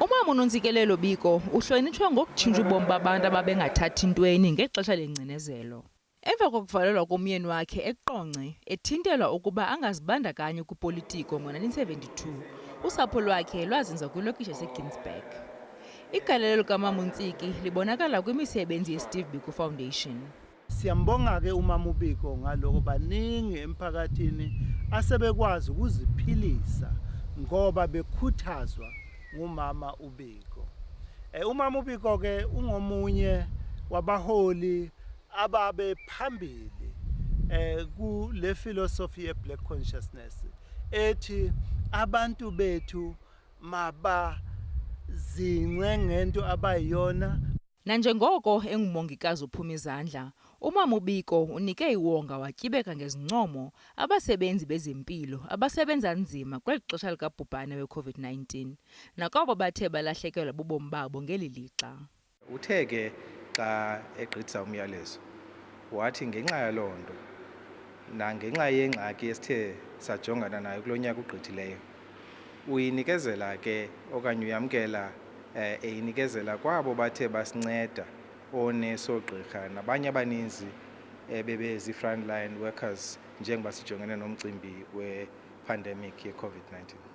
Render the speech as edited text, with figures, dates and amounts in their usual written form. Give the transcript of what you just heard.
uMama uNontsikelelo Biko uhlonitshwa ngokutshintsha ubomi babantu abangathathi ntweni ngexesha lengcinezelo. Emva kokuvalelwa komyeni wakhe eQonce ethintelwa ukuba angazibandakanyi kwipolitiko ngo-1972, usapho lwakhe lwazinza kwilokishi yaseGinsberg. Igalelo likaMama uNtsiki libonakala kwimisebenzi yeSteve Biko Foundation. Siyambonga ke uMama uBiko ngaloko baningi emphakathini asebekwazi ukuziphilisa ngoba bekhuthazwa ngumama uBiko. uMama uBiko ke ungomunye wabaholi ababe phambili kule philosophy ye black consciousness ethi abantu bethu mabazince ngento abayiyona. Nanjengoko engumongikazi uphuma izandla, uMama uBiko unike iwonga watyibeka ngezincomo abasebenzi bezempilo abasebenza nzima kweli xesha likabhubhane we-COVID-19 nakwabo bathe balahlekelwa bubomi babo ngeli lixa. Uthe ke xa egqitha umyalezo wathi ngenxa yaloo nto nangenxa yengxaki esithe sajongana nayo kulo nyaka ugqithileyo uyinikezela ke okanye uyamkela eyinikezela kwabo bathe basinceda oonesi oogqirha nabanye abaninzi bebezi frontline workers njengoba sijongene nomcimbi we-pandemic ye-COVID-19.